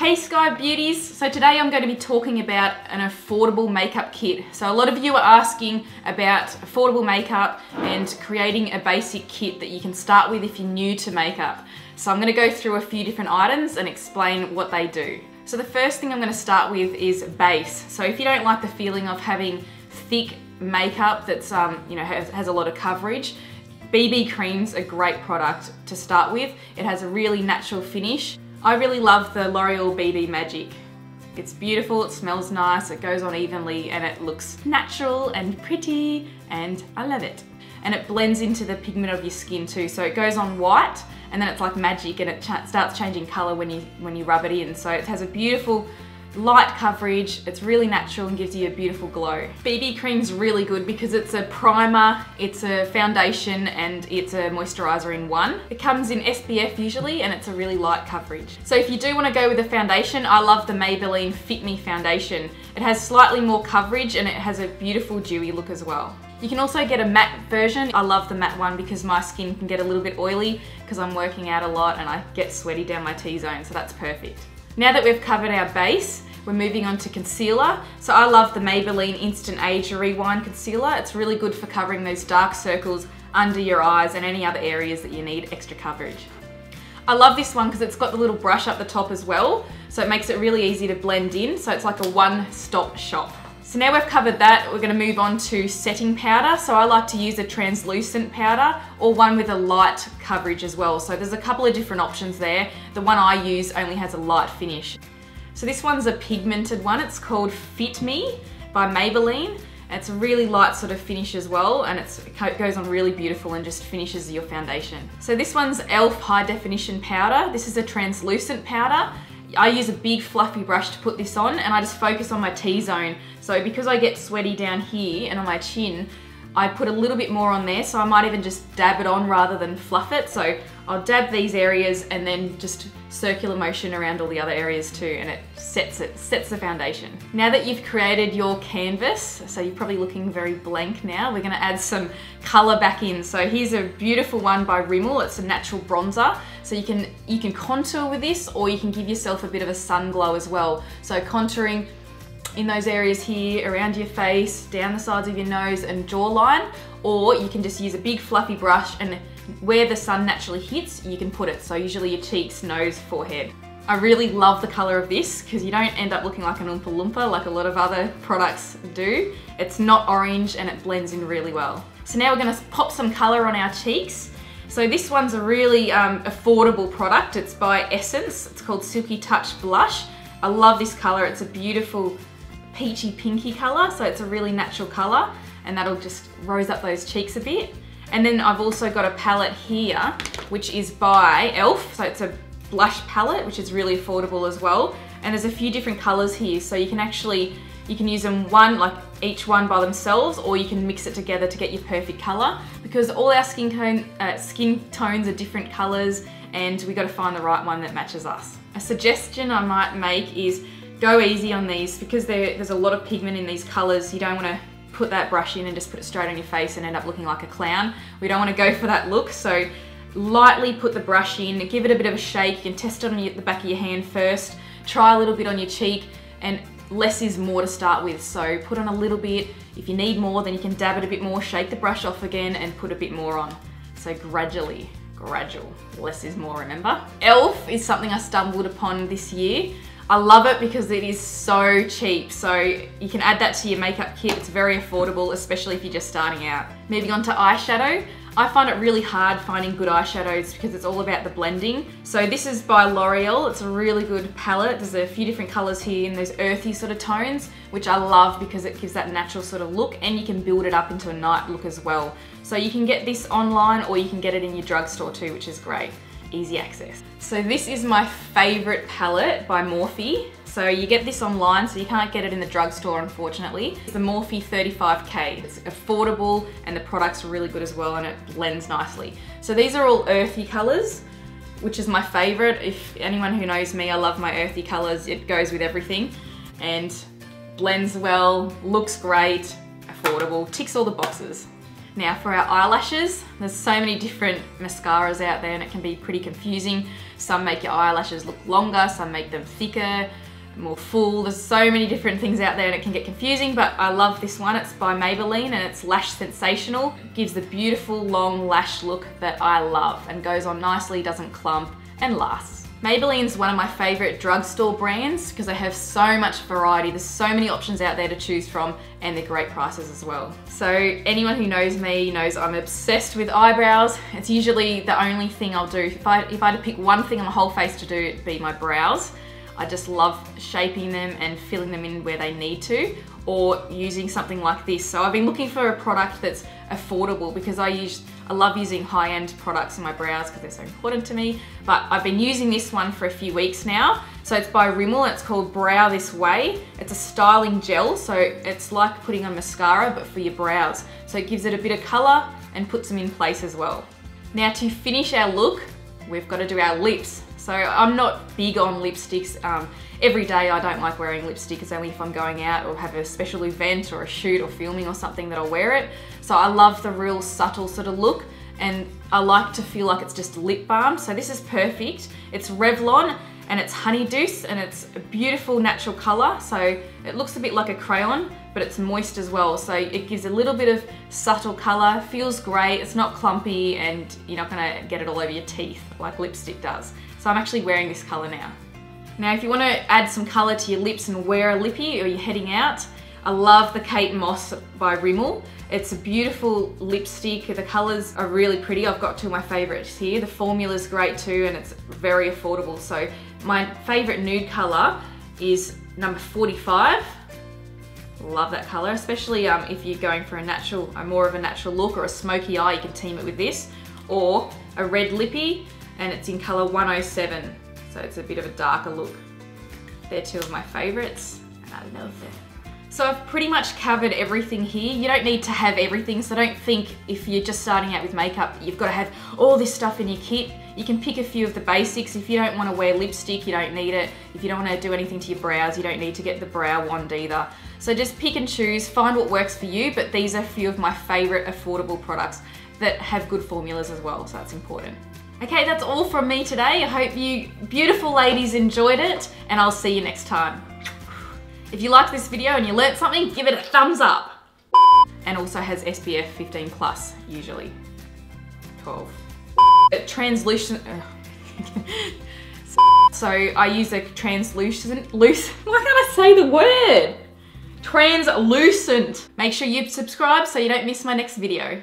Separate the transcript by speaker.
Speaker 1: Hey Skye Beauties! So today I'm going to be talking about an affordable makeup kit. So a lot of you are asking about affordable makeup and creating a basic kit that you can start with if you're new to makeup. So I'm going to go through a few different items and explain what they do. So the first thing I'm going to start with is base. So if you don't like the feeling of having thick makeup that's has a lot of coverage, BB cream's a great product to start with. It has a really natural finish. I really love the L'Oreal BB Magique. It's beautiful, it smells nice, it goes on evenly, and it looks natural and pretty, and I love it. And it blends into the pigment of your skin too, so it goes on white, and then it's like magic, and it starts changing colour when you rub it in. So it has a beautiful light coverage, it's really natural and gives you a beautiful glow. BB cream's really good because it's a primer, it's a foundation, and it's a moisturiser in one. It comes in SPF usually, and it's a really light coverage. So if you do want to go with a foundation, I love the Maybelline Fit Me foundation. It has slightly more coverage and it has a beautiful dewy look as well. You can also get a matte version. I love the matte one because my skin can get a little bit oily because I'm working out a lot and I get sweaty down my T-zone, so that's perfect. Now that we've covered our base, we're moving on to concealer. So I love the Maybelline Instant Age Rewind Concealer. It's really good for covering those dark circles under your eyes and any other areas that you need extra coverage. I love this one because it's got the little brush up the top as well, so it makes it really easy to blend in, so it's like a one-stop shop. So now we've covered that, we're going to move on to setting powder. So I like to use a translucent powder or one with a light coverage as well. So there's a couple of different options there. The one I use only has a light finish. So this one's a pigmented one. It's called Fit Me by Maybelline. It's a really light sort of finish as well, and it goes on really beautiful and just finishes your foundation. So this one's E.L.F High Definition Powder. This is a translucent powder. I use a big fluffy brush to put this on, and I just focus on my T-zone. So because I get sweaty down here and on my chin, I put a little bit more on there, so I might even just dab it on rather than fluff it. So I'll dab these areas and then just circular motion around all the other areas too, and it sets the foundation. Now that you've created your canvas, so you're probably looking very blank now, we're gonna add some color back in. So here's a beautiful one by Rimmel. It's a natural bronzer. So you can contour with this, or you can give yourself a bit of a sun glow as well. So contouring in those areas here, around your face, down the sides of your nose and jawline, or you can just use a big fluffy brush, and where the sun naturally hits, you can put it. So usually your cheeks, nose, forehead. I really love the color of this because you don't end up looking like an Oompa Loompa like a lot of other products do. It's not orange and it blends in really well. So now we're gonna pop some color on our cheeks. So this one's a really affordable product. It's by Essence. It's called Silky Touch Blush. I love this color. It's a beautiful peachy pinky color, so it's a really natural color, and that'll just rose up those cheeks a bit. And then I've also got a palette here, which is by E.L.F. So it's a blush palette, which is really affordable as well. And there's a few different colors here, so you can use them each one by themselves, or you can mix it together to get your perfect color, because all our skin tones are different colors, and we got to find the right one that matches us. A suggestion I might make is go easy on these, because there's a lot of pigment in these colors. You don't want to put that brush in and just put it straight on your face and end up looking like a clown. We don't want to go for that look, so lightly put the brush in, give it a bit of a shake. You can test it on the back of your hand first, try a little bit on your cheek, and less is more to start with. So put on a little bit. If you need more, then you can dab it a bit more, shake the brush off again, and put a bit more on. So gradual, less is more, remember? E.L.F is something I stumbled upon this year. I love it because it is so cheap, so you can add that to your makeup kit. It's very affordable, especially if you're just starting out. Moving on to eyeshadow. I find it really hard finding good eyeshadows because it's all about the blending. So this is by L'Oreal. It's a really good palette. There's a few different colors here in those earthy sort of tones, which I love because it gives that natural sort of look, and you can build it up into a night look as well. So you can get this online, or you can get it in your drugstore too, which is great. Easy access. So this is my favorite palette by Morphe. So you get this online, so you can't get it in the drugstore, unfortunately. It's the Morphe 35K. It's affordable, and the product's really good as well, and it blends nicely. So these are all earthy colors, which is my favorite. If anyone who knows me, I love my earthy colors. It goes with everything and blends well, looks great, affordable, ticks all the boxes. Now for our eyelashes, there's so many different mascaras out there and it can be pretty confusing. Some make your eyelashes look longer, some make them thicker, more full. There's so many different things out there and it can get confusing, but I love this one. It's by Maybelline and it's Lash Sensational. It gives the beautiful long lash look that I love and goes on nicely, doesn't clump and lasts. Maybelline's one of my favorite drugstore brands because they have so much variety. There's so many options out there to choose from and they're great prices as well. So anyone who knows me knows I'm obsessed with eyebrows. It's usually the only thing I'll do. If I had to pick one thing on my whole face to do, it'd be my brows. I just love shaping them and filling them in where they need to, or using something like this. So I've been looking for a product that's affordable because I love using high-end products in my brows because they're so important to me. But I've been using this one for a few weeks now. So it's by Rimmel, it's called Brow This Way. It's a styling gel, so it's like putting on mascara but for your brows. So it gives it a bit of color and puts them in place as well. Now to finish our look, we've got to do our lips. So I'm not big on lipsticks. Every day I don't like wearing lipstick. It's only if I'm going out or have a special event or a shoot or filming or something that I'll wear it. So I love the real subtle sort of look and I like to feel like it's just lip balm. So this is perfect. It's Revlon and it's Honeydew and it's a beautiful natural color. So it looks a bit like a crayon, but it's moist as well. So it gives a little bit of subtle color, feels great. It's not clumpy and you're not gonna get it all over your teeth like lipstick does. So I'm actually wearing this color now. Now if you want to add some color to your lips and wear a lippy or you're heading out, I love the Kate Moss by Rimmel. It's a beautiful lipstick. The colors are really pretty. I've got two of my favorites here. The formula's great too and it's very affordable. So my favorite nude color is number 45. Love that color, especially if you're going for more of a natural look or a smoky eye, you can team it with this. Or a red lippy, and it's in color 107. So it's a bit of a darker look. They're two of my favorites, and I love them. So I've pretty much covered everything here. You don't need to have everything, so don't think if you're just starting out with makeup, you've got to have all this stuff in your kit. You can pick a few of the basics. If you don't want to wear lipstick, you don't need it. If you don't want to do anything to your brows, you don't need to get the brow wand either. So just pick and choose, find what works for you, but these are a few of my favorite affordable products that have good formulas as well, so that's important. Okay, that's all from me today. I hope you beautiful ladies enjoyed it, and I'll see you next time. If you liked this video and you learnt something, give it a thumbs up. And also has SPF 15 plus, usually. 12. Translucent. So I use a translucent, why can't I say the word? Translucent. Make sure you subscribe so you don't miss my next video.